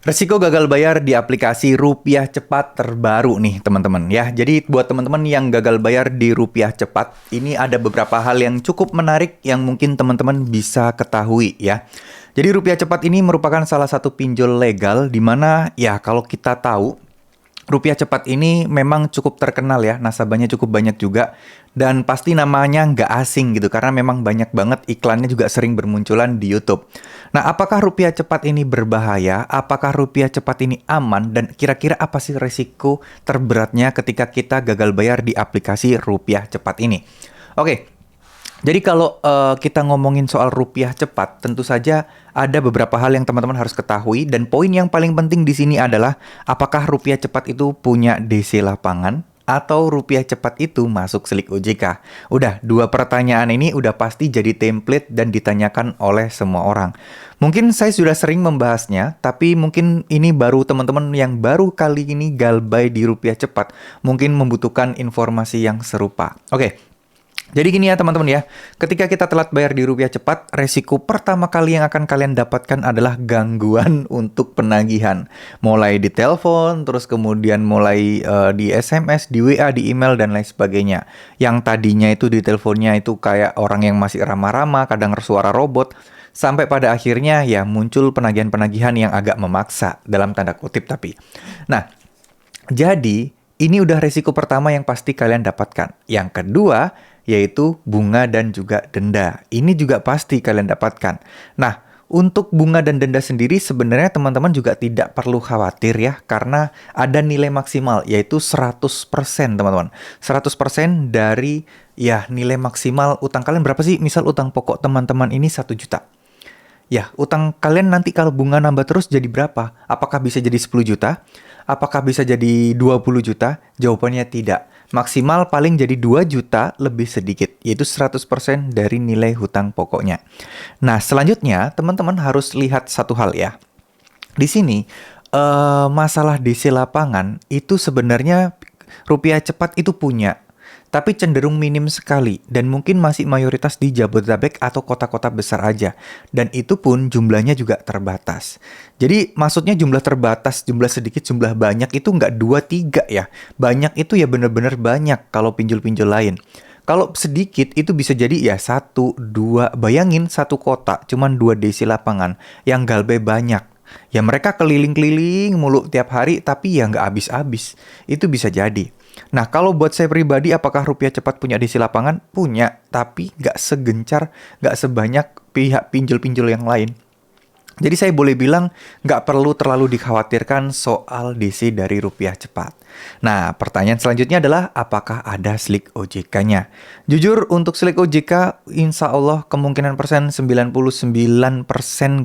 Resiko gagal bayar di aplikasi Rupiah Cepat terbaru nih teman-teman ya. Jadi buat teman-teman yang gagal bayar di Rupiah Cepat, ini ada beberapa hal yang cukup menarik yang mungkin teman-teman bisa ketahui ya. Jadi Rupiah Cepat ini merupakan salah satu pinjol legal di mana ya kalau kita tahu Rupiah Cepat ini memang cukup terkenal ya, nasabahnya cukup banyak juga. Dan pasti namanya nggak asing gitu, karena memang banyak banget iklannya juga sering bermunculan di YouTube. Nah, apakah Rupiah Cepat ini berbahaya? Apakah Rupiah Cepat ini aman? Dan kira-kira apa sih resiko terberatnya ketika kita gagal bayar di aplikasi Rupiah Cepat ini? Oke. Jadi kalau kita ngomongin soal Rupiah Cepat, tentu saja ada beberapa hal yang teman-teman harus ketahui, dan poin yang paling penting di sini adalah apakah Rupiah Cepat itu punya DC lapangan atau Rupiah Cepat itu masuk Slik OJK. Udah, dua pertanyaan ini udah pasti jadi template dan ditanyakan oleh semua orang. Mungkin saya sudah sering membahasnya, tapi mungkin ini baru teman-teman yang baru kali ini galbay di Rupiah Cepat mungkin membutuhkan informasi yang serupa. Oke. Jadi gini ya teman-teman ya, ketika kita telat bayar di Rupiah Cepat, resiko pertama kali yang akan kalian dapatkan adalah gangguan untuk penagihan. Mulai di telepon, terus kemudian mulai di SMS, di WA, di email, dan lain sebagainya. Yang tadinya itu di teleponnya itu kayak orang yang masih ramah-ramah, kadang suara robot, sampai pada akhirnya ya muncul penagihan-penagihan yang agak memaksa, dalam tanda kutip tapi. Nah, jadi ini udah resiko pertama yang pasti kalian dapatkan. Yang kedua, yaitu bunga dan juga denda. Ini juga pasti kalian dapatkan. Nah, untuk bunga dan denda sendiri sebenarnya teman-teman juga tidak perlu khawatir ya, karena ada nilai maksimal, yaitu 100% teman-teman. 100% dari ya nilai maksimal utang kalian berapa sih? Misal utang pokok teman-teman ini 1 juta. Ya, utang kalian nanti kalau bunga nambah terus jadi berapa? Apakah bisa jadi 10 juta? Apakah bisa jadi 20 juta? Jawabannya tidak. Maksimal paling jadi 2 juta lebih sedikit, yaitu 100% dari nilai hutang pokoknya. Nah, selanjutnya teman-teman harus lihat satu hal ya. Di sini, masalah DC lapangan itu sebenarnya Rupiah Cepat itu punya, tapi cenderung minim sekali dan mungkin masih mayoritas di Jabodetabek atau kota-kota besar aja. Dan itu pun jumlahnya juga terbatas. Jadi maksudnya jumlah terbatas, jumlah sedikit, jumlah banyak itu nggak 2-3 ya. Banyak itu ya bener-bener banyak kalau pinjol-pinjol lain. Kalau sedikit itu bisa jadi ya 1-2, bayangin satu kota cuman 2 DC lapangan yang galbay banyak. Ya mereka keliling-keliling mulu tiap hari tapi ya nggak habis-habis. Itu bisa jadi. Nah, kalau buat saya pribadi, apakah Rupiah Cepat punya DC lapangan? Punya, tapi nggak segencar, nggak sebanyak pihak pinjol-pinjol yang lain. Jadi saya boleh bilang nggak perlu terlalu dikhawatirkan soal DC dari Rupiah Cepat. Nah, pertanyaan selanjutnya adalah apakah ada Slik OJK-nya? Jujur untuk Slik OJK, insya Allah kemungkinan persen 99%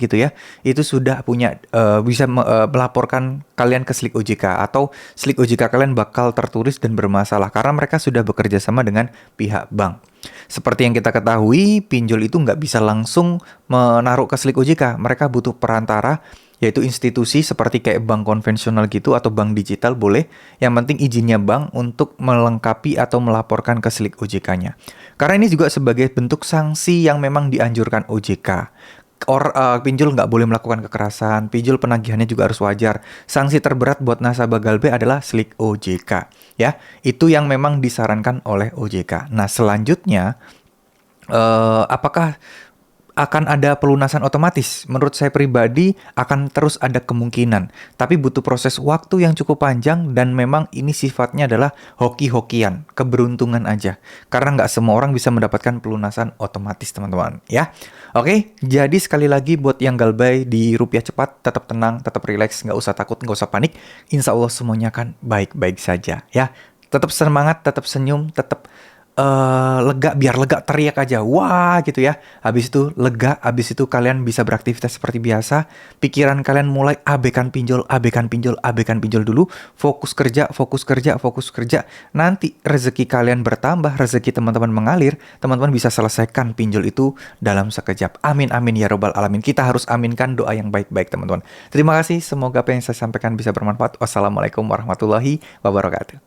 gitu ya, itu sudah punya bisa melaporkan kalian ke Slik OJK atau Slik OJK kalian bakal tertulis dan bermasalah karena mereka sudah bekerja sama dengan pihak bank. Seperti yang kita ketahui, pinjol itu nggak bisa langsung menaruh ke Slik OJK. Mereka butuh perantara, yaitu institusi seperti kayak bank konvensional gitu atau bank digital boleh. Yang penting izinnya bank untuk melengkapi atau melaporkan ke Slik OJK-nya. Karena ini juga sebagai bentuk sanksi yang memang dianjurkan OJK. Pinjol nggak boleh melakukan kekerasan, pinjol penagihannya juga harus wajar. Sanksi terberat buat nasabah galbay adalah Slik OJK. Ya, itu yang memang disarankan oleh OJK. Nah, selanjutnya, apakah akan ada pelunasan otomatis? Menurut saya pribadi akan terus ada kemungkinan, tapi butuh proses waktu yang cukup panjang dan memang ini sifatnya adalah hoki-hokian, keberuntungan aja. Karena nggak semua orang bisa mendapatkan pelunasan otomatis teman-teman ya. Oke, jadi sekali lagi buat yang galbay di Rupiah Cepat, tetap tenang, tetap rileks, nggak usah takut, nggak usah panik. Insya Allah semuanya akan baik-baik saja ya. Tetap semangat, tetap senyum, tetap lega, biar lega teriak aja, wah gitu ya. Habis itu lega, habis itu kalian bisa beraktivitas seperti biasa. Pikiran kalian mulai abaikan pinjol, abaikan pinjol, abaikan pinjol dulu. Fokus kerja, fokus kerja, fokus kerja. Nanti rezeki kalian bertambah, rezeki teman-teman mengalir. Teman-teman bisa selesaikan pinjol itu dalam sekejap. Amin, amin ya robbal alamin. Kita harus aminkan doa yang baik-baik teman-teman. Terima kasih, semoga apa yang saya sampaikan bisa bermanfaat. Wassalamualaikum warahmatullahi wabarakatuh.